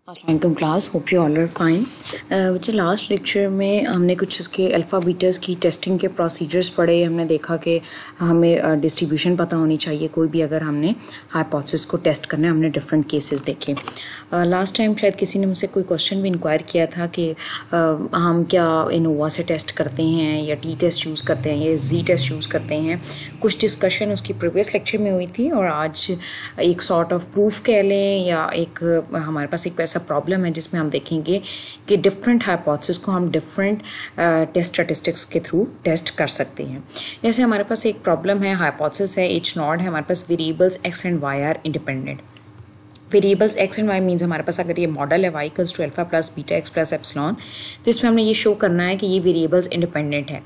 अस्सलाम class, hope you all are fine. बच्चे last lecture में हमने कुछ इसके अल्फ़ा बीटास की टेस्टिंग के प्रोसीजर्स पढ़े। हमने देखा कि हमें डिस्ट्रीब्यूशन पता होनी चाहिए कोई भी, अगर हमने हाइपोथेसिस को टेस्ट करना है। हमने डिफरेंट केसेस देखे। लास्ट टाइम शायद किसी ने मुझसे कोई क्वेश्चन भी इंक्वायर किया था कि हम क्या इनोवा से टेस्ट करते हैं या टी टेस्ट यूज़ करते हैं या जी टेस्ट यूज़ करते हैं। कुछ डिस्कशन उसकी प्रीवियस लेक्चर में हुई थी और आज एक सॉर्ट ऑफ प्रूफ कह लें या एक हमारे पास एक ऐसा प्रॉब्लम है जिसमें हम देखेंगे कि डिफरेंट हाइपोथेसिस को हम डिफरेंट टेस्ट स्टैटिस्टिक्स के थ्रू टेस्ट कर सकते हैं। जैसे हमारे पास एक प्रॉब्लम है, हाइपोथेसिस है एच नॉट है, हमारे पास variables x and y are independent. Variables x and y means हमारे पास अगर ये मॉडल है y equals to alpha plus beta x plus epsilon, तो इसमें हमने ये शो करना है कि ये वेरिएबल्स इंडिपेंडेंट है।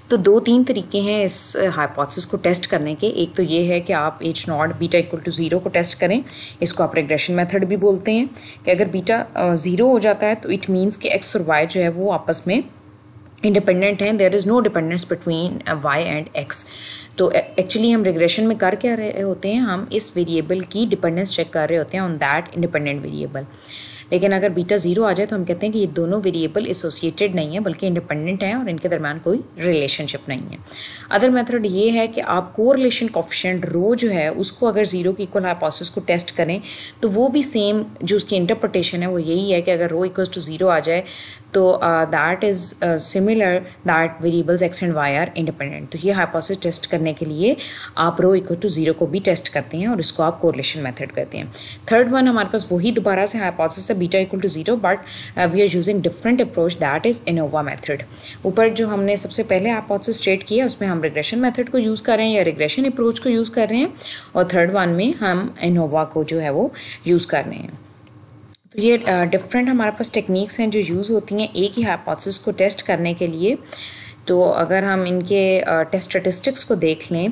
तो दो तीन तरीके हैं इस हाइपोथेसिस को टेस्ट करने के। एक तो ये है कि आप H naught beta equal to zero को टेस्ट करें। इसको आप रिग्रेशन मेथड भी बोलते हैं कि अगर बीटा ज़ीरो हो जाता है तो इट मीन्स कि एक्स और वाई जो है वो आपस में इंडिपेंडेंट हैं। There is no dependence between y and x. तो एक्चुअली हम रिग्रेशन में कर क्या रहे होते हैं, हम इस वेरिएबल की डिपेंडेंस चेक कर रहे होते हैं ऑन दैट इंडिपेंडेंट वेरिएबल। लेकिन अगर बीटा ज़ीरो आ जाए तो हम कहते हैं कि ये दोनों वेरिएबल एसोसिएटेड नहीं है बल्कि इंडिपेंडेंट हैं और इनके दरम्यान कोई रिलेशनशिप नहीं है। अदर मेथड ये है कि आप कोरिलेशन कोफिशिएंट रो जो है उसको अगर ज़ीरो की इक्वल हाइपोथेसिस को टेस्ट करें तो वो भी सेम जो उसकी इंटरप्रिटेशन है वो यही है कि अगर रो इक्वल्स टू ज़ीरो आ जाए तो that is similar that variables x and y are independent. तो ये हाइपोथेसिस टेस्ट करने के लिए आप रो इक्वल टू ज़ीरो को भी टेस्ट करते हैं और इसको आप कोरिलेशन मेथड करते हैं। थर्ड वन हमारे पास वही दोबारा से हाइपोथेसिस है beta equal to zero, but we are using different approach, that is ANOVA method. ऊपर जो हमने सबसे पहले हाइपोथेसिस स्टेट किया उसमें हम रिग्रेशन मेथड को यूज़ कर रहे हैं या रिग्रेशन अप्रोच को यूज़ कर रहे हैं, और थर्ड वन में हम इनोवा को जो है वो यूज़ कर रहे हैं। तो ये डिफरेंट हमारे पास टेक्निक्स हैं जो यूज़ होती हैं एक ही हाइपोथेसिस को टेस्ट करने के लिए। तो अगर हम इनके टेस्ट स्टैटिस्टिक्स को देख लें,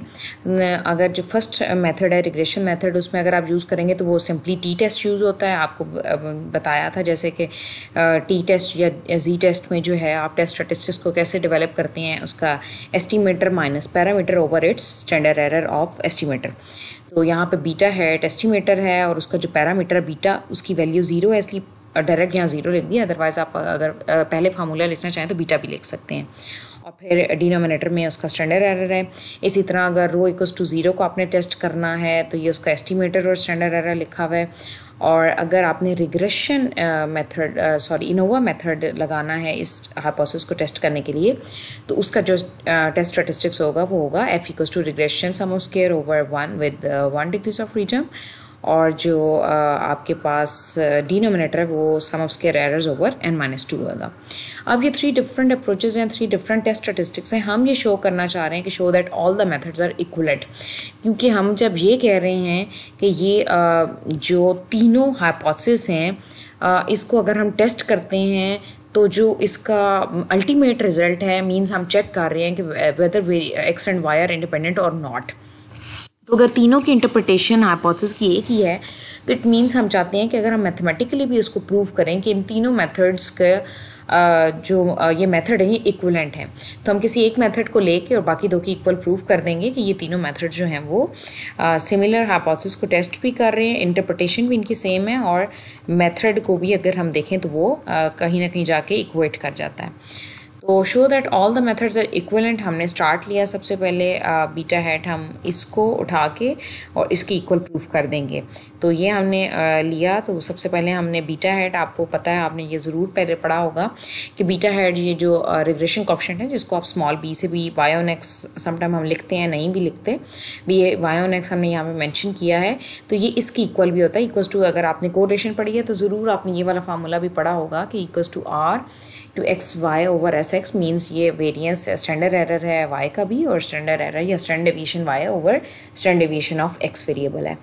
अगर जो फर्स्ट मेथड है रिग्रेशन मेथड, उसमें अगर आप यूज़ करेंगे तो वो सिंपली टी टेस्ट यूज़ होता है। आपको बताया था जैसे कि टी टेस्ट या जी टेस्ट में जो है आप टेस्ट स्टैटिस्टिक्स को कैसे डेवलप करते हैं, उसका estimator minus parameter over it's standard error of estimator. तो यहाँ पे बीटा है, एस्टिमेटर है, और उसका जो पैरामीटर बीटा उसकी वैल्यू ज़ीरो है, इसलिए डायरेक्ट यहाँ ज़ीरो लिख दिया। अदरवाइज़ आप अगर पहले फार्मूला लिखना चाहें तो बीटा भी लिख सकते हैं। और फिर डिनोमिनेटर में उसका स्टैंडर्ड एरर है। इसी तरह अगर रो इक्वल्स टू ज़ीरो को आपने टेस्ट करना है तो ये उसका एस्टिमेटर और स्टैंडर्ड एरर लिखा हुआ है। और अगर आपने रिग्रेशन मेथड इनोवा मेथड लगाना है इस हाइपोथेसिस को टेस्ट करने के लिए, तो उसका जो टेस्ट स्टैटिस्टिक्स होगा वो होगा f equals to regression sum of square over 1 with 1 degrees of freedom, और जो आपके पास डिनोमिनेटर है वो sum of square errors over n-2 होगा। अब ये थ्री डिफरेंट अप्रोचेज हैं, थ्री डिफरेंट टेस्ट स्टैटिस्टिक्स हैं। हम ये शो करना चाह रहे हैं कि show that all the methods are equivalent, क्योंकि हम जब ये कह रहे हैं कि ये जो तीनों हाइपोथेसिस हैं इसको अगर हम टेस्ट करते हैं तो जो इसका अल्टीमेट रिजल्ट है मीन्स हम चेक कर रहे हैं कि whether x and y are independent और नॉट। तो अगर तीनों की इंटरप्रिटेशन हाइपोथेसिस की एक ही है तो इट मीन्स हम चाहते हैं कि अगर हम मैथमेटिकली भी उसको प्रूव करें कि इन तीनों मेथड्स के जो ये मेथड है ये इक्वलेंट हैं, तो हम किसी एक मेथड को लेके और बाकी दो की इक्वल प्रूव कर देंगे कि ये तीनों मेथड जो हैं वो सिमिलर हाइपोथेसिस को टेस्ट भी कर रहे हैं, इंटरप्रिटेशन भी इनकी सेम है, और मेथड को भी अगर हम देखें तो वो कहीं ना कहीं जाके इक्वेट कर जाता है। तो show that all the methods are equivalent हमने स्टार्ट लिया। सबसे पहले बीटा हैट हम इसको उठा के और इसकी इक्वल प्रूफ कर देंगे। तो ये हमने लिया। तो सबसे पहले हमने बीटा हैट, आपको पता है, आपने ये ज़रूर पहले पढ़ा होगा कि बीटा हैट ये जो रिग्रेशन कोफिशिएंट है जिसको आप स्मॉल बी से भी वाई ऑन एक्स समटाइम हम लिखते हैं, नहीं भी लिखते भी, ये वाई ऑन एक्स हमने यहाँ पे मेंशन किया है। तो ये इसकी इक्वल भी होता है, इक्वल्स टू, अगर आपने कोरिलेशन पढ़ी है तो ज़रूर आपने ये वाला फार्मूला भी पढ़ा होगा कि equals to r to x y over s x, means ये वेरियंस स्टैंडर्ड एरर है वाई का भी, और स्टैंडर्ड एरर या standard deviation y over standard deviation of x variable है।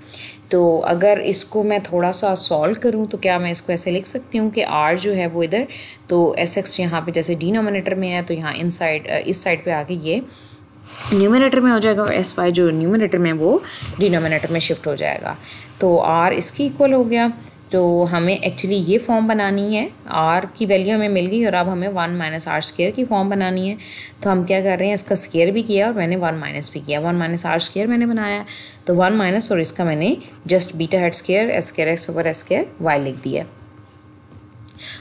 तो अगर इसको मैं थोड़ा सा सॉल्व करूं तो क्या मैं इसको ऐसे लिख सकती हूँ कि आर जो है वो इधर, तो एस एक्स यहाँ पे जैसे डिनोमिनेटर में है तो यहाँ इन साइड इस साइड पे आके ये न्यूमिनेटर में हो जाएगा, और एस वाई जो न्यूमिनेटर में वो डिनोमिनेटर में शिफ्ट हो जाएगा। तो आर इसकी इक्वल हो गया। तो हमें एक्चुअली ये फॉर्म बनानी है, आर की वैल्यू हमें मिल गई और अब हमें 1 माइनस आर स्क्वायर की फॉर्म बनानी है। तो हम क्या कर रहे हैं, इसका स्क्वायर भी किया और मैंने 1 माइनस भी किया, 1 माइनस आर स्क्वायर मैंने बनाया, तो 1 माइनस और इसका मैंने just beta head square s square x over s square y लिख दिया।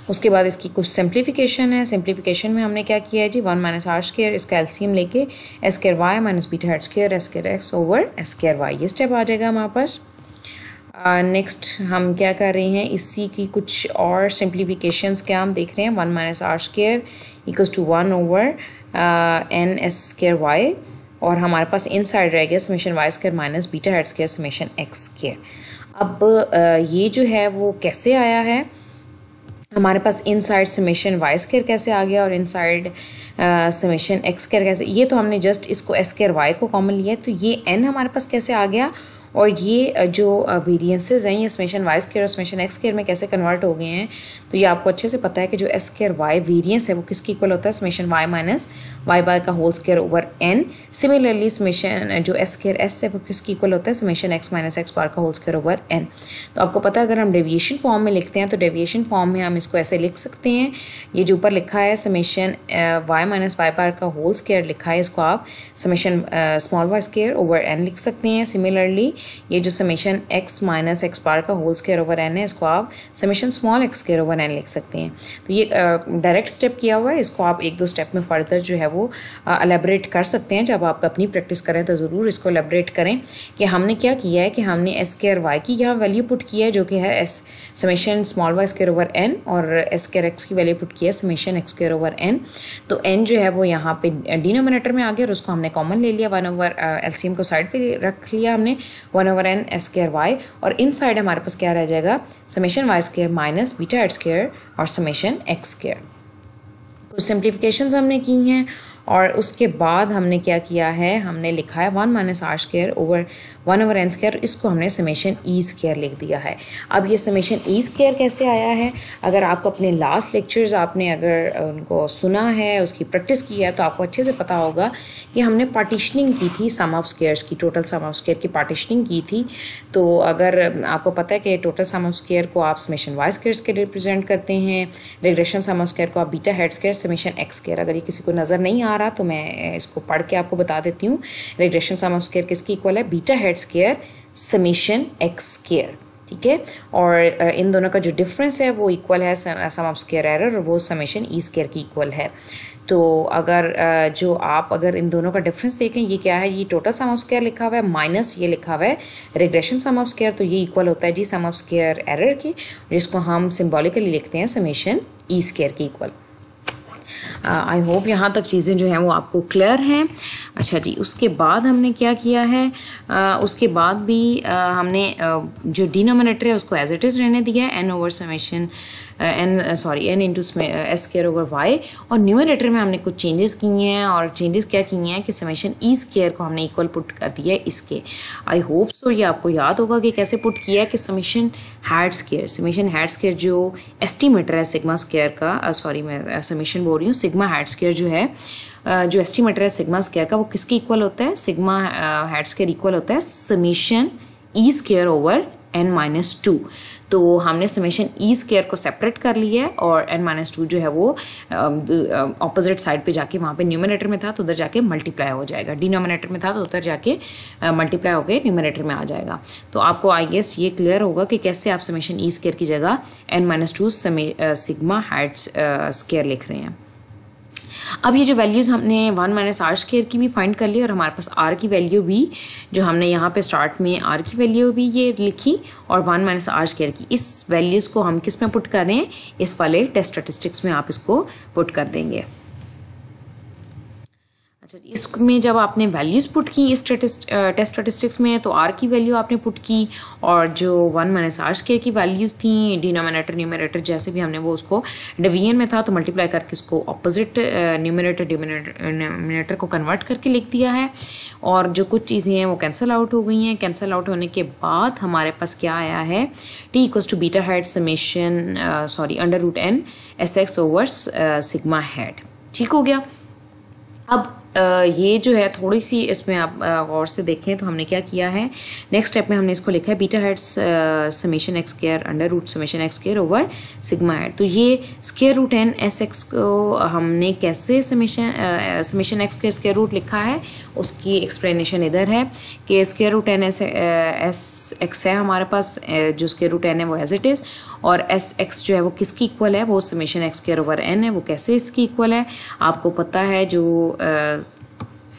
उसके बाद इसकी कुछ सिंप्लीफिकेशन है। सिंप्लीफिकेशन में हमने क्या किया है जी, 1 माइनस आर स्क्र इसका एलसीएम लेके s square y minus beta head square s square x over s square y, ये स्टेप आ जाएगा हमारे पास। नेक्स्ट हम क्या कर रहे हैं, इसी की कुछ और सिंप्लीफिकेशंस क्या हम देख रहे हैं। 1 minus r square equals to 1 over n s square y, और हमारे पास इन साइड रह गया summation y square minus beta head square summation x square. अब ये जो है वो कैसे आया है, हमारे पास इन साइड समेशन वाई स्क्र कैसे आ गया और इन साइड समेशन एक्स स्क्र कैसे, ये तो हमने जस्ट इसको एस स्क्र वाई को कॉमन लिया है, तो ये एन हमारे पास कैसे आ गया, और ये जो वेरिएंसेस हैं ये समेशन वाई स्क्र और समेशन एक्स स्क्र में कैसे कन्वर्ट हो गए हैं। तो ये आपको अच्छे से पता है कि जो एस स्क्र वाई वेरिएंस है वो किसकी इक्वल होता है, summation y minus y bar का whole square over n. Similarly summation जो एस स्क्र एस है वो किसकी इक्वल होता है, summation x minus x bar का होल स्क्र ओवर एन। तो आपको पता है अगर हम डेविएशन फॉर्म में लिखते हैं तो डेविएशन फॉर्म में हम इसको ऐसे लिख सकते हैं, ये जो ऊपर लिखा है summation y minus y bar का होल स्क्र लिखा है, इसको आप summation small y square over n लिख सकते हैं। सिमिलरली ये जो summation x minus x bar का होल स्क्र ओवर एन है, इसको आप summation small x square over n लिख सकते हैं। तो ये डायरेक्ट स्टेप किया हुआ है, इसको आप एक दो स्टेप में फर्दर जो है वो एलेबरेट कर सकते हैं। जब आप अपनी प्रैक्टिस करें तो ज़रूर इसको एलेबरेट करें कि हमने क्या किया है कि हमने एस स्क्र वाई की यहाँ वैल्यू पुट की है जो कि है s summation small y square over n, और एस स्क्र एक्स की वैल्यू पुट की है summation x square over n. तो एन जो है वो यहाँ पे डिनोमिनेटर में आ गया और उसको हमने कॉमन ले लिया, 1 ओवर एलसीएम को साइड पे रख लिया हमने, 1 over n s square y, और इन साइड हमारे पास क्या रह जाएगा, summation y square minus beta head square और समेशन एक्स स्क्र। कुछ सिंप्लीफिकेशंस हमने की हैं, और उसके बाद हमने क्या किया है, हमने लिखा है 1 minus r square over 1 over n square, इसको हमने समेशन ई स्क्र लिख दिया है। अब ये समेशन ई स्क्र कैसे आया है, अगर आपको अपने लास्ट लेक्चर्स आपने अगर उनको सुना है, उसकी प्रैक्टिस की है, तो आपको अच्छे से पता होगा कि हमने पार्टीशनिंग की थी सम ऑफ स्क्वायर्स की, टोटल सम ऑफ स्क्वायर की पार्टीशनिंग की थी। तो अगर आपको पता है कि टोटल सम ऑफ स्क्वायर को आप समेशन वाई स्क्वायर्स के रिप्रेजेंट करते हैं, रिग्रेशन सम ऑफ स्क्वायर को आप beta head square summation x square. अगर ये किसी को नज़र नहीं आ रहा तो मैं इसको पढ़ के आपको बता देती हूँ। रिग्रेशन सम ऑफ स्क्वायर किसकी इक्वल है, beta head square summation x square, ठीक है। और इन दोनों का जो डिफरेंस है वो इक्वल है सम ऑफ स्क्वायर एरर, और वो समेशन ई स्क्वायर की इक्वल है। तो अगर जो आप अगर इन दोनों का डिफरेंस देखें, ये क्या है, ये टोटल सम ऑफ स्क्वायर लिखा हुआ है माइनस ये लिखा हुआ है रिग्रेशन सम ऑफ स्क्वायर, तो ये इक्वल होता है जी सम ऑफ स्क्वायर एरर की, जिसको हम सिंबॉलिकली लिखते हैं समेशन ई स्क्वायर की इक्वल। आई होप यहाँ तक चीज़ें जो हैं वो आपको क्लियर हैं। अच्छा जी, उसके बाद हमने क्या किया है, उसके बाद भी हमने जो डिनोमिनेटर है उसको एज इट इज़ रहने दिया है, n over summation n into s square over y, और न्यूमरेटर में हमने कुछ चेंजेस किए हैं, और चेंजेस क्या किए हैं कि समेशन ई स्क्वायर को हमने इक्वल पुट कर दिया है इसके। आई होप सो ये आपको याद होगा कि कैसे पुट किया है कि समेशन हेड स्क्वायर जो एस्टीमेटर है सिग्मा स्क्वायर का, सॉरी मैं समेशन बोल रही हूँ, सिग्मा हेड स्क्वायर जो है जो एस्टीमेटर है सिग्मा स्क्वायर का, वो किसके इक्वल होता है, सिग्मा हेड स्क्वायर इक्वल होता है summation e square over n minus 2। तो हमने समेशन ई स्क्वायर को सेपरेट कर लिया है, और एन माइनस 2 जो है वो ऑपोजिट साइड पे जाके, वहाँ पे न्यूमरेटर में था तो उधर जाके मल्टीप्लाई हो जाएगा, डिनोमिनेटर में था तो उधर जाके मल्टीप्लाई होकर न्यूमरेटर में आ जाएगा। तो आपको आई गेस ये क्लियर होगा कि कैसे आप समेशन ई स्क्वायर की जगह n minus 2 sigma head square लिख रहे हैं। अब ये जो वैल्यूज़ हमने 1 माइनस आर स्क्वायर की भी फाइंड कर ली, और हमारे पास आर की वैल्यू भी जो हमने यहाँ पे स्टार्ट में आर की वैल्यू भी ये लिखी, और 1 माइनस आर स्क्वायर की इस वैल्यूज़ को हम किस में पुट कर रहे हैं, इस वाले टेस्ट स्टैटिस्टिक्स में आप इसको पुट कर देंगे। अच्छा, इसमें जब आपने वैल्यूज़ पुट की इस टेस्ट स्टैटिस्टिक्स में, तो आर की वैल्यू आपने पुट की, और जो 1 माइनस आर स्क्वायर की वैल्यूज़ थी डिनोमिनेटर न्यूमरेटर जैसे भी हमने वो उसको डिवीजन में था तो मल्टीप्लाई करके इसको ऑपोजिट न्यूमरेटर डिनोमिनेटर को कन्वर्ट करके लिख दिया है, और जो कुछ चीज़ें हैं वो कैंसिल आउट हो गई हैं। कैंसिल आउट होने के बाद हमारे पास क्या आया है, t equals to beta head summation under root n s x over sigma head, ठीक हो गया। अब ये जो है थोड़ी सी इसमें आप गौर से देखें तो हमने क्या किया है, नेक्स्ट स्टेप में हमने इसको लिखा है beta head summation x square under root summation x square over sigma head. तो ये square root n s x को हमने कैसे समेशन एक्स के स्क्वायर रूट लिखा है, उसकी एक्सप्लेनेशन इधर है कि square root n s x है हमारे पास, जो स्क्वायर रूट एन है वो एज इट इज़, और एस एक्स जो है वो किसकी इक्वल है, वो summation x square over n है। वो कैसे इसकी इक्वल है आपको पता है, जो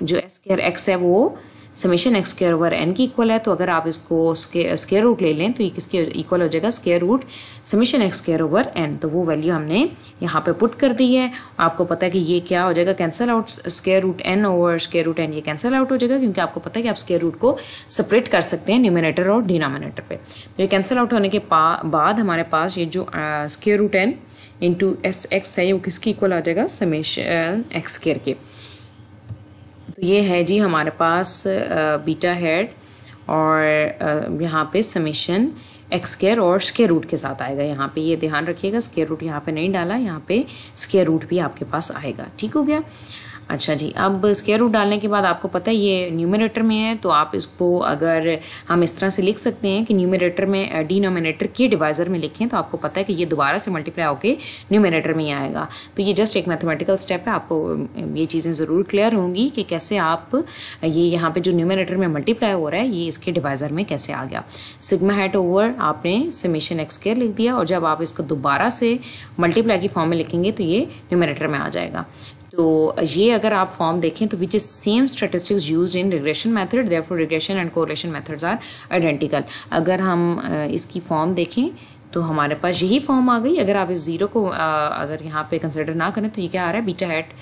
एस स्क्वायर एक्स है वो summation x square over n की इक्वल है। तो अगर आप इसको स्क्वायर रूट ले लें तो ये किसके इक्वल हो जाएगा, square root summation x square over n. तो वो वैल्यू हमने यहाँ पे पुट कर दी है। आपको पता है कि ये क्या हो जाएगा, cancel out, square root n over square root n ये कैंसिल आउट हो जाएगा, क्योंकि आपको पता है कि आप स्क्वायर रूट को सेपरेट कर सकते हैं न्यूमरेटर और डिनोमिनेटर पे। तो ये कैंसिल आउट होने के बाद हमारे पास ये जो square root n into s x है वो किसकी इक्वल आ जाएगा, समेशन एक्स स्क्वायर के। तो ये है जी हमारे पास बीटा हेड और यहाँ पे समेशन एक्स स्क्वायर और स्क्वायर रूट के साथ आएगा। यहाँ पे ये ध्यान रखिएगा, स्क्वायर रूट यहाँ पे नहीं डाला, यहाँ पे स्क्वायर रूट भी आपके पास आएगा। ठीक हो गया। अच्छा जी, अब स्क्वायर रूट डालने के बाद आपको पता है ये न्यूमरेटर में है, तो आप इसको अगर हम इस तरह से लिख सकते हैं कि न्यूमरेटर में डिनोमिनेटर के डिवाइजर में लिखें तो आपको पता है कि ये दोबारा से मल्टीप्लाई होकर न्यूमरेटर में ही आएगा। तो ये जस्ट एक मैथमेटिकल स्टेप है, आपको ये चीज़ें ज़रूर क्लियर होंगी कि कैसे आप ये यहाँ पे जो न्यूमरेटर में मल्टीप्लाई हो रहा है ये इसके डिवाइजर में कैसे आ गया। सिग्मा हेड ओवर आपने समेशन एक्स स्क्वायर लिख दिया, और जब आप इसको दोबारा से मल्टीप्लाई की फॉर्म में लिखेंगे तो ये न्यूमरेटर में आ जाएगा। तो ये अगर आप फॉर्म देखें तो which is same statistics used in regression method, therefore regression and correlation methods are identical. अगर हम इसकी फॉर्म देखें तो हमारे पास यही फॉर्म आ गई। अगर आप इस जीरो को अगर यहाँ पे कंसिडर ना करें तो ये क्या आ रहा है, beta head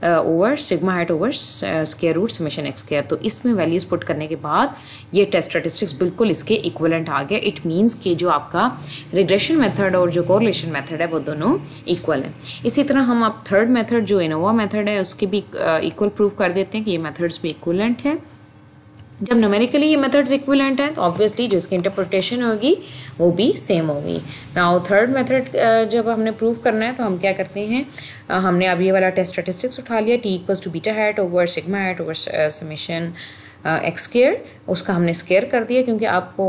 over sigma head over square root summation x square. तो इसमें वैल्यूज पुट करने के बाद ये टेस्ट स्टैटिस्टिक्स बिल्कुल इसके इक्विवेलेंट आ गया। इट मीन्स कि जो आपका रिग्रेशन मेथड और जो कोरिलेशन मेथड है वो दोनों इक्वल है। इसी तरह हम आप थर्ड मेथड जो एनोवा मेथड है उसके भी इक्वल प्रूव कर देते हैं कि ये मेथड्स भी इक्विवेलेंट है। जब न्यूमेरिकली ये मेथड्स इक्विवेलेंट हैं तो ऑब्वियसली जो इसकी इंटरप्रिटेशन होगी वो भी सेम होगी। नाउ थर्ड मेथड जब हमने प्रूव करना है तो हम क्या करते हैं, हमने अब ये वाला टेस्ट स्टैटिस्टिक्स उठा लिया, t equals to beta head over sigma head over summation x square, उसका हमने स्क्वायर कर दिया, क्योंकि आपको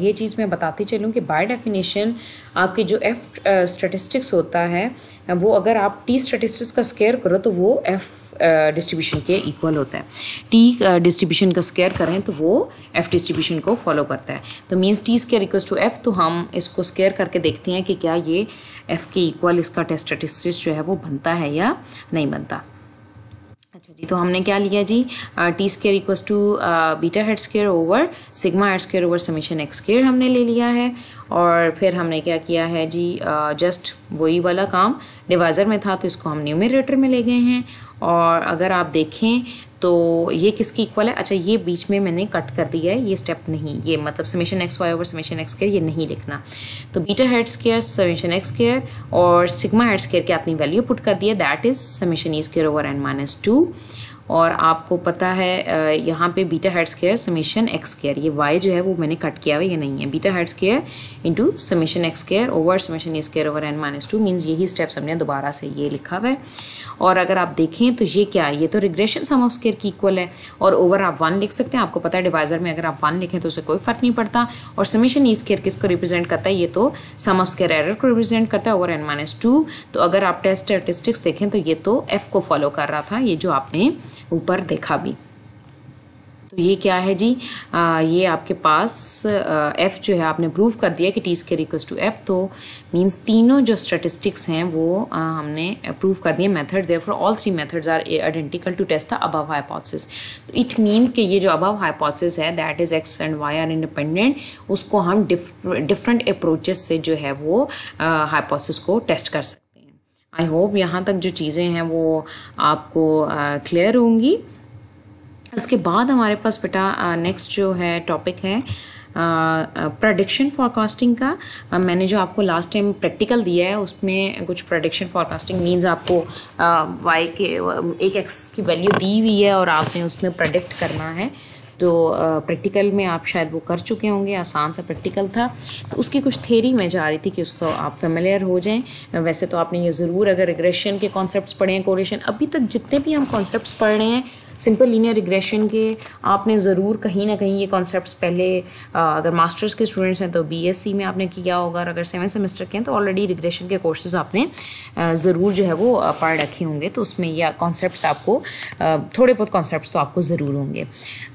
ये चीज़ मैं बताती चलूँ कि बाय डेफिनेशन आपकी जो एफ स्टैटिस्टिक्स होता है वो अगर आप टी स्टैटिस्टिक्स का स्क्वायर करो तो वो एफ डिस्ट्रीब्यूशन के इक्वल होता है। टी डिस्ट्रीब्यूशन का स्क्वायर करें तो वो एफ डिस्ट्रीब्यूशन को फॉलो करता है। तो means t square equals to F, तो हम इसको स्क्वायर करके देखते हैं कि क्या ये एफ के इक्वल इसका टेस्ट स्टैटिस्टिक्स जो है वो बनता है या नहीं बनता। अच्छा जी, तो हमने क्या लिया जी, t square equals to beta head square over sigma head square over summation x square हमने ले लिया है। और फिर हमने क्या किया है जी, जस्ट वही वाला काम डिवाइजर में था तो इसको हम न्यूमरेटर में ले गए हैं। और अगर आप देखें तो ये किसकी इक्वल है, अच्छा ये बीच में मैंने कट कर दिया है, ये स्टेप नहीं, ये मतलब summation x y over summation x square ये नहीं लिखना। तो beta head square summation x square और सिग्मा हेड स्क्वायर की आपने वैल्यू पुट कर दिया, that is summation e square over n minus 2। और आपको पता है यहाँ पे beta head square summation x square, ये वाई जो है वो मैंने कट किया हुआ, ये नहीं है, beta head square into summation x square over summation e square over n minus 2 means यही स्टेप्स हमने दोबारा से ये लिखा हुआ है। और अगर आप देखें तो ये क्या है, ये तो रिग्रेशन सम ऑफ स्क्वायर की इक्वल है, और ओवर आप 1 लिख सकते हैं। आपको पता है डिवाइजर में अगर आप 1 लिखें तो उससे कोई फर्क नहीं पड़ता। और समेशन ई स्क्वायर किसको रिप्रेजेंट करता है, ये तो सम ऑफ स्क्वायर एरर को रिप्रेजेंट करता है ओवर एन माइनस 2। तो अगर आप टेस्ट स्टैटिस्टिक्स देखें तो ये तो एफ को फॉलो कर रहा था, ये जो आपने ऊपर देखा भी। तो ये क्या है जी, ये आपके पास एफ जो है आपने प्रूव कर दिया कि t square equals to F. तो मींस तीनों जो स्टैटिस्टिक्स हैं वो हमने प्रूव कर दिए method, therefore all 3 methods are identical to test the above hypothesis. तो इट मींस कि ये जो अबव हाइपोथेसिस है that is x and y are independent, उसको हम डिफरेंट अप्रोचेस से जो है वो हाइपोथेसिस को टेस्ट कर सकते हैं। आई होप यहाँ तक जो चीज़ें हैं वो आपको क्लियर होंगी। उसके बाद हमारे पास बेटा नेक्स्ट जो है टॉपिक है प्रेडिक्शन फॉरकास्टिंग का। मैंने जो आपको लास्ट टाइम प्रैक्टिकल दिया है उसमें कुछ प्रेडिक्शन फॉरकास्टिंग मीन्स आपको वाई के एक एक्स की वैल्यू दी हुई है और आपने उसमें प्रेडिक्ट करना है। तो प्रैक्टिकल में आप शायद वो कर चुके होंगे, आसान सा प्रैक्टिकल था। तो उसकी कुछ थ्योरी मैं चाह रही थी कि उसको आप फेमिलियर हो जाएं। वैसे तो आपने ये ज़रूर अगर रिग्रेशन के कॉन्सेप्ट्स पढ़े हैं, कोरिलेशन, अभी तक जितने भी हम कॉन्सेप्ट्स पढ़ रहे हैं सिंपल लीनियर रिग्रेशन के आपने ज़रूर कहीं ना कहीं ये कॉन्सेप्ट्स पहले अगर मास्टर्स के स्टूडेंट्स हैं तो बीएससी में आपने किया होगा, और अगर 7th सेमेस्टर के हैं तो ऑलरेडी रिग्रेशन के कोर्सेज आपने ज़रूर जो है वो पढ़ रखे होंगे, तो उसमें यह कॉन्सेप्ट्स आपको थोड़े बहुत कॉन्सेप्ट्स तो आपको ज़रूर होंगे।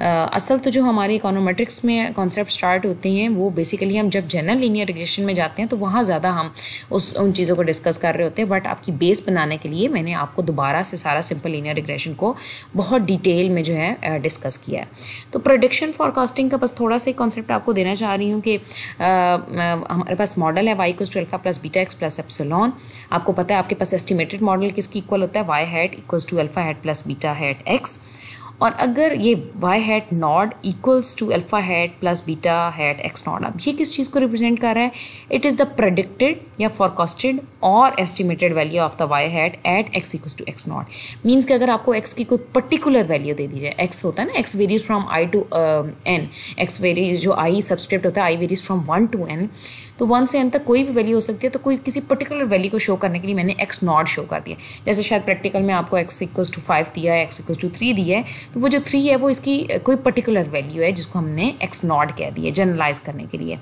असल तो जो हमारे इकोनोमेट्रिक्स में कॉन्सेप्ट स्टार्ट होते हैं वो बेसिकली हम जब जनरल लीनियर रिग्रेशन में जाते हैं तो वहाँ ज़्यादा हम उन चीज़ों को डिस्कस कर रहे होते हैं, बट आपकी बेस बनाने के लिए मैंने आपको दोबारा से सारा सिंपल लीनियर रिग्रेशन को बहुत डिटेल में जो है डिस्कस किया है। तो प्रेडिक्शन फॉरकास्टिंग का बस थोड़ा सा कॉन्सेप्ट आपको देना चाह रही हूँ कि हमारे पास मॉडल है y equals to alpha plus beta x plus epsilon. आपको पता है आपके पास एस्टिमेटेड मॉडल किसकी इक्वल होता है, y hat equals to alpha hat plus beta hat x. और अगर ये y hat not equals to alpha hat plus beta hat x not, अब ये किस चीज़ को रिप्रेजेंट कर रहा है, इट इज़ द प्रेडिक्टेड या फॉरकास्टेड और estimated value of the y hat at x equals to x not. Means कि अगर आपको x की कोई पर्टिकुलर वैल्यू दे दी जाए, x होता है ना, x varies from i to n, x varies जो i सब्सक्रिप्ट होता है i varies from 1 to n, तो 1 से n तक कोई भी वैल्यू हो सकती है। तो कोई किसी पर्टिकुलर वैल्यू को शो करने के लिए मैंने x नॉट शो कर दिया, जैसे शायद प्रैक्टिकल में आपको x इक्वल्स टू 5 दिया है, x इक्वल्स टू 3 दिया है, तो वो जो 3 है वो इसकी कोई पर्टिकुलर वैल्यू है जिसको हमने x नॉट कह दिया जनरलाइज करने के लिए।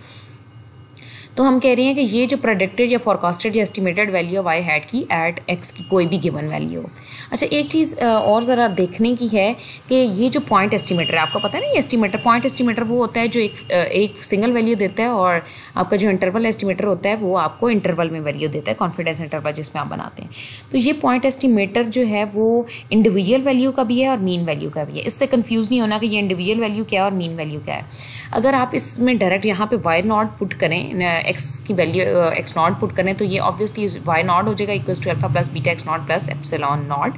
तो हम कह रहे हैं कि ये जो प्रेडिक्टेड या फॉरकास्टेड या एस्टिमेटेड वैल्यू y हैट की एट x की कोई भी गिवन वैल्यू हो। अच्छा, एक चीज़ और ज़रा देखने की है कि ये जो पॉइंट एस्टिमेटर है, आपको पता है ना, ये एस्टिमेटर पॉइंट एस्टिमेटर वो होता है जो एक सिंगल वैल्यू देता है, और आपका जो इंटरवल एस्टिमेटर होता है वो आपको इंटरवल में वैल्यू देता है, कॉन्फिडेंस इंटरवल जिसमें आप बनाते हैं। तो ये पॉइंट एस्टिमेटर जो है वो इंडिविजुअल वैल्यू का भी है और मीन वैल्यू का भी है। इससे कन्फ्यूज़ नहीं होना कि ये इंडिविजुअल वैल्यू क्या है और मीन वैल्यू क्या है। अगर आप इसमें डायरेक्ट यहाँ पे y नॉट पुट करें, x की वैल्यू x नॉट पुट करें, तो ये ऑब्वियसली y नॉट हो जाएगा equals to alpha plus beta x not plus epsilon not.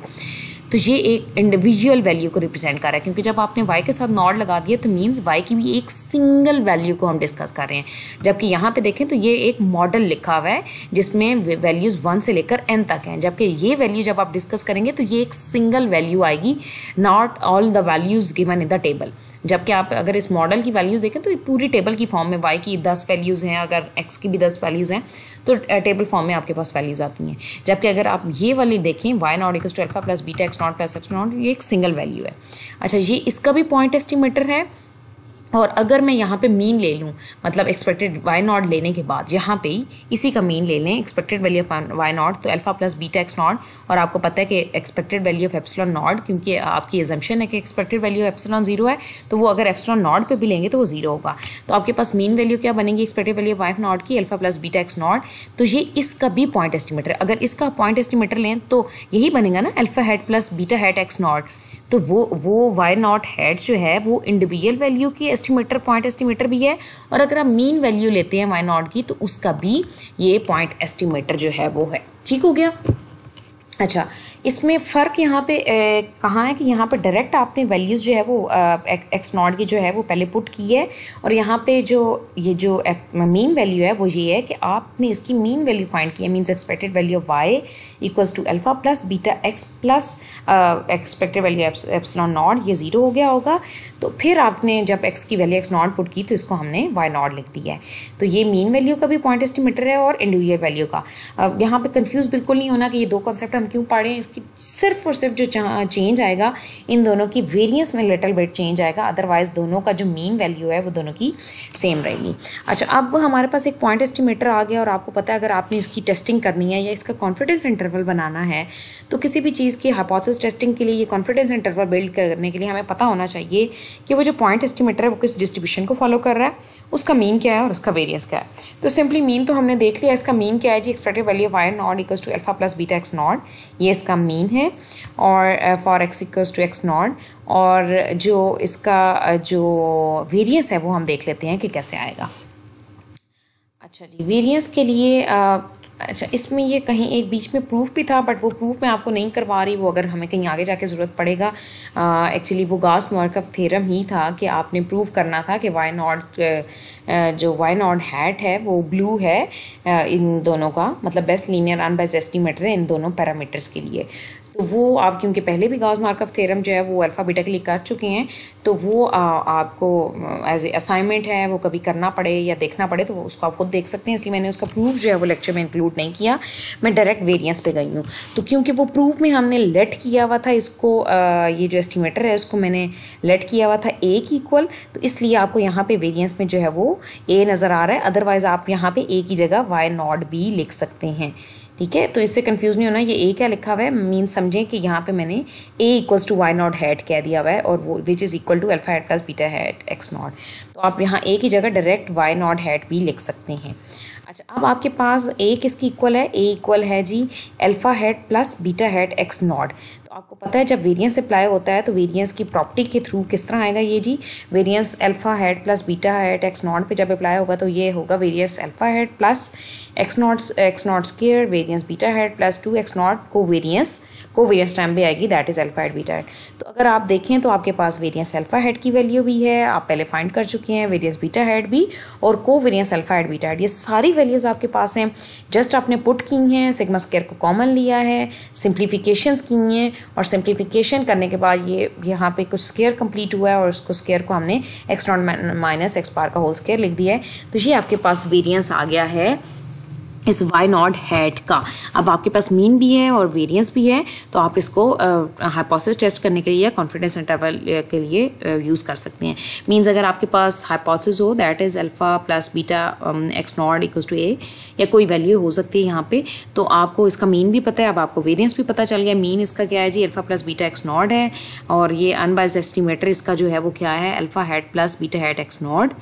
तो ये एक इंडिविजुअल वैल्यू को रिप्रेजेंट कर रहा है, क्योंकि जब आपने y के साथ नॉट लगा दिया तो मीन्स y की भी एक सिंगल वैल्यू को हम डिस्कस कर रहे हैं। जबकि यहाँ पे देखें तो ये एक मॉडल लिखा हुआ है जिसमें वैल्यूज़ 1 से लेकर n तक हैं, जबकि ये वैल्यू जब आप डिस्कस करेंगे तो ये एक सिंगल वैल्यू आएगी, not all the values given in the table. जबकि आप अगर इस मॉडल की वैल्यूज़ देखें तो पूरी टेबल की फॉर्म में y की 10 वैल्यूज़ हैं, अगर x की भी 10 वैल्यूज़ हैं तो टेबल फॉर्म में आपके पास वैल्यूज़ आती हैं। जबकि अगर आप ये वाली देखें y not equals to alpha plus beta x not plus x not, ये एक सिंगल वैल्यू है। अच्छा, ये इसका भी पॉइंट एस्टिमेटर है। और अगर मैं यहाँ पे मीन ले लूँ, मतलब एक्सपेक्टेड y नॉट लेने के बाद यहाँ पे ही इसी का मीन ले लें, expected value of y naught, तो alpha plus beta x not, और आपको पता है कि expected value of epsilon naught, क्योंकि आपकी एजम्पशन है कि एक्सपेक्टेड वैल्यू ऑफ एप्सिलॉन 0 है, तो वो अगर एप्सिलॉन नॉट पे भी लेंगे तो वो 0 होगा। तो आपके पास मीन वैल्यू क्या बनेगी, expected value of y naught की alpha plus beta x not. तो ये इसका भी पॉइंट एस्टिमेटर है। अगर इसका पॉइंट एस्टिमेटर लें तो यही बनेगा ना, alpha hat plus beta hat x not. तो वो y नॉट हैट जो है वो इंडिविजुअल वैल्यू की एस्टिमेटर, पॉइंट एस्टिमेटर भी है, और अगर आप मीन वैल्यू लेते हैं y नॉट की तो उसका भी ये पॉइंट एस्टिमेटर जो है वो है। ठीक हो गया। अच्छा, इसमें फ़र्क यहाँ पे कहाँ है कि यहाँ पे डायरेक्ट आपने वैल्यूज़ जो है वो एक्स नॉट की जो है वो पहले पुट की है, और यहाँ पे जो ये जो मीन वैल्यू है वो ये है कि आपने इसकी मीन वैल्यू फाइंड की है, means expected value of y equals to alpha plus beta x plus expected value epsilon not, ये 0 हो गया होगा। तो फिर आपने जब x की वैल्यू x नॉट पुट की तो इसको हमने y नॉट लिख दिया है। तो ये मीन वैल्यू का भी पॉइंट एस्टिमेटर है और इंडिविजुअल वैल्यू का। यहाँ पे कंफ्यूज बिल्कुल नहीं होना कि ये दो कॉन्सेप्ट हम क्यों पढ़ रहे हैं। इसकी सिर्फ और सिर्फ जो चेंज आएगा इन दोनों की वेरिएंस में लिटिल बिट चेंज आएगा, अदरवाइज दोनों का जो मीन वैल्यू है वो दोनों की सेम रहेगी। अच्छा, अब हमारे पास एक पॉइंट एस्टिमेटर आ गया, और आपको पता है अगर आपने इसकी टेस्टिंग करनी है या इसका कॉन्फिडेंस इंटरवल बनाना है, तो किसी भी चीज़ की हाइपोथेसिस टेस्टिंग के लिए, ये कॉन्फिडेंस इंटरवल बिल्ड करने के लिए हमें पता होना चाहिए कि वो जो पॉइंट एस्टिमेटर है वो किस डिस्ट्रीब्यूशन को फॉलो कर रहा है, उसका मीन क्या है और उसका वेरिएंस क्या है। तो सिंपली मीन तो हमने देख लिया, इसका मीन क्या है जी, expected value of y not equals to alpha plus beta x not, ये इसका मीन है, और for x equals to x not, और जो इसका जो वेरिएंस है वो हम देख लेते हैं कि कैसे आएगा। अच्छा जी, वेरिएंस के लिए अच्छा, इसमें ये कहीं एक बीच में प्रूफ भी था, बट वो प्रूफ मैं आपको नहीं करवा रही, वो अगर हमें कहीं आगे जाके ज़रूरत पड़ेगा। एक्चुअली वो गाउस-मार्कov थ्योरम ही था कि आपने प्रूव करना था कि y नॉट जो y नॉट हैट है वो ब्लू है इन दोनों का, मतलब बेस्ट लीनियर अनबायस्ड एस्टिमेटर है इन दोनों पैरामीटर्स के लिए। तो वो आप क्योंकि पहले भी गॉस मार्कअप थ्योरम जो है वो अल्फ़ा बीटा के लिए कर चुके हैं, तो वो आपको एज ए असाइनमेंट है वो कभी करना पड़े या देखना पड़े तो उसको आप खुद देख सकते हैं, इसलिए मैंने उसका प्रूफ जो है वो लेक्चर में इंक्लूड नहीं किया, मैं डायरेक्ट वेरिएंस पे गई हूँ। तो क्योंकि वो प्रूफ में हमने लेट किया हुआ था इसको, ये जो एस्टिमेटर है इसको मैंने लेट किया हुआ था ए की इक्वल, तो इसलिए आपको यहाँ पे वेरिएंस में जो है वो ए नज़र आ रहा है, अदरवाइज आप यहाँ पे ए की जगह वाई नॉट बी लिख सकते हैं। ठीक है, तो इससे कंफ्यूज नहीं होना, ये ए क्या लिखा हुआ है मीन समझें कि यहाँ पे मैंने a equals to y not hat कह दिया हुआ है, और वो which is equal to alpha hat plus beta hat x not, तो आप यहाँ ए की जगह डायरेक्ट वाई नॉट हैट भी लिख सकते हैं। अच्छा, अब आपके पास ए किसकी इक्वल है, ए इक्वल है जी alpha hat plus beta hat x not. तो आपको पता है जब वेरिएंस अप्लाई होता है तो वेरिएंस की प्रॉपर्टी के थ्रू किस तरह आएगा ये जी, variance alpha hat plus beta hat x naught पे जब अप्लाई होगा तो ये होगा variance alpha hat plus x naught square variance beta hat plus 2x naught covariance time भी आएगी, that is alpha hat beta hat. तो अगर आप देखें तो आपके पास वेरिएंस अल्फा हैट की वैल्यू भी है, आप पहले फाइंड कर चुके हैं, वेरिएंस बीटा हैट भी और covariance alpha hat beta hat, ये सारी वैल्यूज आपके पास हैं। जस्ट आपने पुट की हैं, सिग्मा स्क्वायर को कॉमन लिया है, सिंप्लीफिकेशंस की हैं, और सिंप्लीफिकेशन करने के बाद ये यहाँ पे कुछ स्क्वायर कंप्लीट हुआ है और उसको स्क्वायर को हमने x not minus x power का होल स्क्वायर लिख दिया है। तो ये आपके पास वेरिएंस आ गया है इस वाई नॉट हैट का। अब आपके पास मीन भी है और वेरिएंस भी है, तो आप इसको हाइपोथेसिस टेस्ट करने के लिए या कॉन्फिडेंस इंटरवल के लिए यूज़ कर सकते हैं। मीन्स अगर आपके पास हाइपोथेसिस हो that is alpha plus beta x naught equals to a, या कोई वैल्यू हो सकती है यहाँ पे, तो आपको इसका मीन भी पता है, अब आपको वेरिएंस भी पता चल गया। मीन इसका क्या है जी, alpha plus beta x naught है, और ये अनबाइज्ड एस्टिमेटर इसका जो है वो क्या है, alpha hat plus beta hat x not,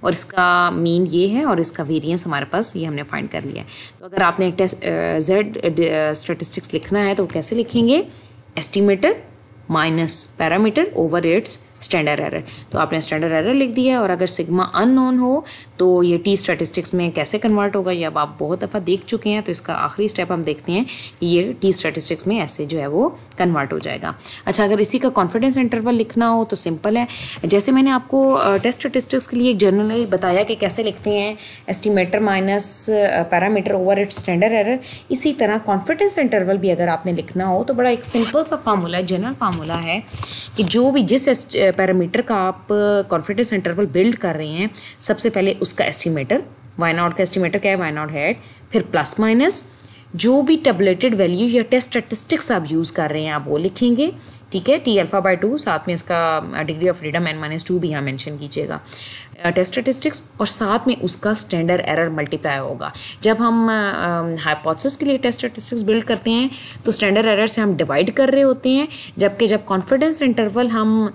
और इसका मीन ये है और इसका वेरिएंस हमारे पास ये हमने फाइंड कर लिया है। तो अगर आपने जेड स्टैटिस्टिक्स लिखना है तो कैसे लिखेंगे, estimator minus parameter over it's standard error, तो आपने स्टैंडर्ड एरर लिख दिया है। और अगर सिग्मा अननोन हो तो ये टी स्टैटिस्टिक्स में कैसे कन्वर्ट होगा, ये अब आप बहुत दफ़ा देख चुके हैं, तो इसका आखिरी स्टेप हम देखते हैं कि ये टी स्टैटिस्टिक्स में ऐसे जो है वो कन्वर्ट हो जाएगा। अच्छा, अगर इसी का कॉन्फिडेंस इंटरवल लिखना हो तो सिंपल है, जैसे मैंने आपको टेस्ट स्टैटिस्टिक्स के लिए एक जनरली बताया कि कैसे लिखते हैं, estimator minus parameter over it's standard error, इसी तरह कॉन्फिडेंस इंटरवल भी अगर आपने लिखना हो तो बड़ा एक सिंपल सा फार्मूला है, जनरल फार्मूला है कि जो भी जिस पैरामीटर का आप कॉन्फिडेंस इंटरवल बिल्ड कर रहे हैं, सबसे पहले उसका एस्टिमेटर, वाई नॉट का एस्टिमेटर क्या है, वाई नॉट हैट, फिर प्लस माइनस जो भी टेबलेटेड वैल्यू या टेस्ट स्टैटिस्टिक्स आप यूज़ कर रहे हैं आप वो लिखेंगे। ठीक है, टी अल्फा बाय 2, साथ में इसका डिग्री ऑफ फ्रीडम n-2 भी यहाँ मेंशन कीजिएगा, टेस्ट स्टैटिस्टिक्स, और साथ में उसका स्टैंडर्ड एरर मल्टीप्लाई होगा। जब हम हाइपोथेसिस के लिए टेस्ट स्टैटिस्टिक्स बिल्ड करते हैं तो स्टैंडर्ड एरर से हम डिवाइड कर रहे होते हैं, जबकि जब कॉन्फिडेंस इंटरवल हम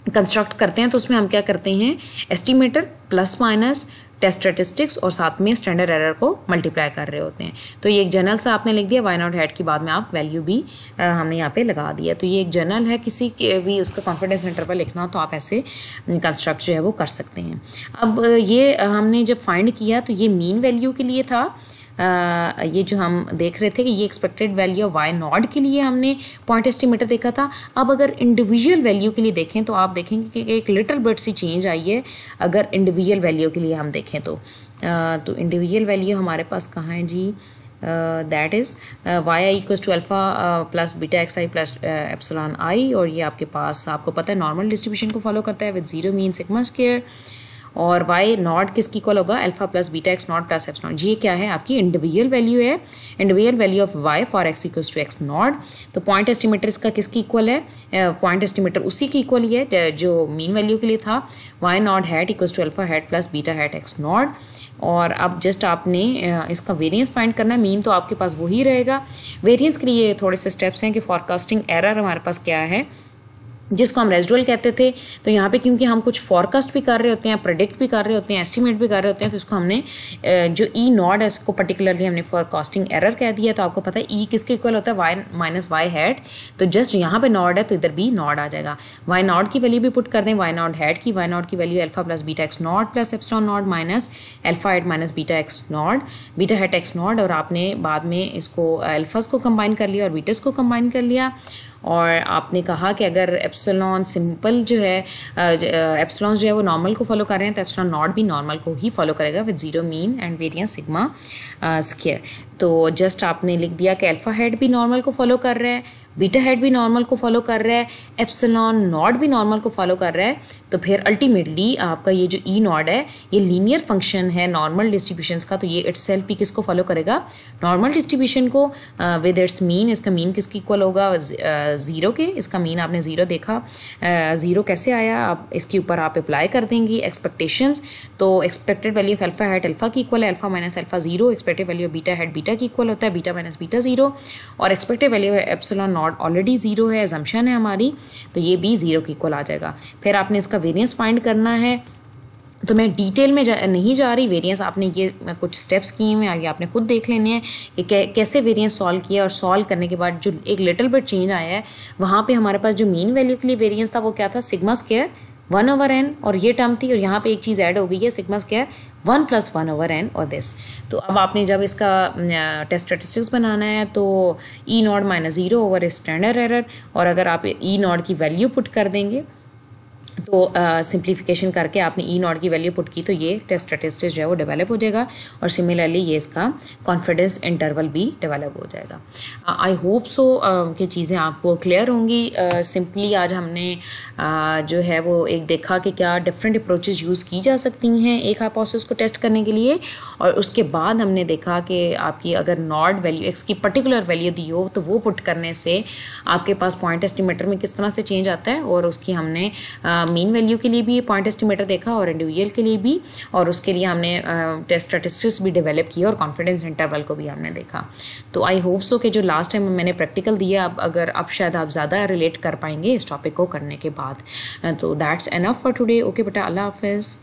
कंस्ट्रक्ट करते हैं तो उसमें हम क्या करते हैं, estimator plus minus test statistics और साथ में स्टैंडर्ड एरर को मल्टीप्लाई कर रहे होते हैं। तो ये एक जनरल सा आपने लिख दिया, वाई नॉट हैट के बाद में आप वैल्यू भी हमने यहाँ पे लगा दिया। तो ये एक जनरल है, किसी के भी उसका कॉन्फिडेंस इंटरवल लिखना हो तो आप ऐसे कंस्ट्रक्ट जो है वो कर सकते हैं। अब ये हमने जब फाइंड किया तो ये मीन वैल्यू के लिए था, ये जो हम देख रहे थे कि ये expected value of y not के लिए हमने पॉइंट एस्टिमेटर देखा था। अब अगर इंडिविजुअल वैल्यू के लिए देखें तो आप देखेंगे कि एक लिटिल बिट सी चेंज आई है। अगर इंडिविजुअल वैल्यू के लिए हम देखें तो इंडिविजुअल वैल्यू हमारे पास कहाँ है जी, that is y i equals to alpha plus beta x i plus epsilon i, और ये आपके पास आपको पता है नॉर्मल डिस्ट्रीब्यूशन को फॉलो करता है with zero mean sigma square, और वाई नॉट किसकी इक्वल होगा, alpha plus beta x not plus x not. ये क्या है, आपकी इंडिविजुअल वैल्यू है, individual value of y for x equals to x not. तो पॉइंट एस्टिमेटर इसका किसकी इक्वल है, पॉइंट एस्टिमेटर उसी की इक्वल ही है जो मीन वैल्यू के लिए था, y not hat equals to alpha hat plus beta hat x not. और अब जस्ट आपने इसका वेरिएंस फाइंड करना है, मीन तो आपके पास वही रहेगा। वेरिएंस के लिए थोड़े से स्टेप्स हैं कि फॉरकास्टिंग एरर हमारे पास क्या है, जिसको हम रेजिडुअल कहते थे। तो यहाँ पे क्योंकि हम कुछ फॉरकास्ट भी कर रहे होते हैं, प्रेडिक्ट भी कर रहे होते हैं, एस्टिमेट भी कर रहे होते हैं, तो इसको हमने जो ई नॉट है इसको पर्टिकुलरली हमने फॉरकास्टिंग एरर कह दिया। तो आपको पता है ई किसके इक्वल होता है, वाई माइनस वाई हैट, तो जस्ट यहाँ पे नॉट है तो इधर भी नॉट आ जाएगा। वाई नॉट की वैल्यू भी पुट कर दें, वाई नॉट हैट की, वाई नॉट की value alpha plus beta x not plus epsilon not minus alpha hat minus beta x not, beta hat x not, और आपने बाद में इसको अल्फास को कंबाइन कर लिया और बीटस को कंबाइन कर लिया। और आपने कहा कि अगर एप्सिलॉन सिंपल जो है एप्सिलॉन जो है वो नॉर्मल को फॉलो कर रहे हैं तो एप्सिलॉन नॉट भी नॉर्मल को ही फॉलो करेगा with zero mean and variance sigma square. तो जस्ट आपने लिख दिया कि अल्फ़ा हेड भी नॉर्मल को फॉलो कर रहा है, बीटा हेड भी नॉर्मल को फॉलो कर रहा है, एप्सिलॉन नॉट भी नॉर्मल को फॉलो कर रहा है, तो फिर अल्टीमेटली आपका ये जो ई नॉट है ये लीनियर फंक्शन है नॉर्मल डिस्ट्रीब्यूशंस का, तो ये इटसेल्फ भी किसको फॉलो करेगा, नॉर्मल डिस्ट्रीब्यूशन को विद इट्स मीन। इसका मीन किसकी इक्वल होगा, ज़ीरो के। इसका मीन आपने ज़ीरो देखा, ज़ीरो कैसे आया, आप इसके ऊपर आप अप्लाई कर देंगी एक्सपेक्टेशंस। तो expected value of alpha head alpha की इक्वल है, alpha minus alpha zero. Expected value of beta head beta की इक्वल होता है, बीटा माइनस बीटा ज़ीरो। और expected value of epsilon not already zero है, असम्पशन है हमारी, तो ये भी ज़ीरो की इक्वल आ जाएगा। फिर आपने इसका वेरिएंस फाइंड करना है, तो मैं डिटेल में नहीं जा रही, वेरिएंस आपने ये कुछ स्टेप्स किए हैं आगे आपने खुद देख लेने हैं कि कैसे वेरिएंस सॉल्व किया, और सॉल्व करने के बाद जो एक लिटिल बिट चेंज आया है वहाँ पे हमारे पास जो मीन वैल्यू के लिए वेरिएंस था वो क्या था, सिग्मा स्क्वायर 1/n, और ये टर्म थी, और यहाँ पे एक चीज़ ऐड हो गई है सिग्मा स्क्वायर 1 + 1/n और दिस। तो अब आपने जब इसका टेस्ट स्टैटिस्टिक्स बनाना है तो e naught minus zero over standard error, और अगर आप ई नॉट की वैल्यू पुट कर देंगे तो सिंप्लीफिकेशन करके आपने ई नॉट की वैल्यू पुट की तो ये टेस्ट स्टैटिस्टिक्स जो है वो डेवलप हो जाएगा, और सिमिलरली ये इसका कॉन्फिडेंस इंटरवल भी डेवलप हो जाएगा। आई होप सो कि चीज़ें आपको क्लियर होंगी। सिंपली आज हमने जो है वो एक देखा कि क्या डिफरेंट अप्रोचेस यूज़ की जा सकती हैं एक हाइपोथेसिस को टेस्ट करने के लिए, और उसके बाद हमने देखा कि आपकी अगर नॉट वैल्यू एक्स की पर्टिकुलर वैल्यू दी हो तो वो पुट करने से आपके पास पॉइंट एस्टिमेटर में किस तरह से चेंज आता है, और उसकी हमने मीन वैल्यू के लिए भी पॉइंट एस्टिमेटर देखा और इंडिविजुअल के लिए भी, और उसके लिए हमने टेस्ट स्टैटिस्टिक्स भी डेवलप किया और कॉन्फिडेंस इंटरवल को भी हमने देखा। तो आई होप सो कि जो लास्ट टाइम मैंने प्रैक्टिकल दिया अब शायद आप ज़्यादा रिलेट कर पाएंगे इस टॉपिक को करने के बाद। तो that's enough for today. Okay बेटा, अल्लाह हाफिज़।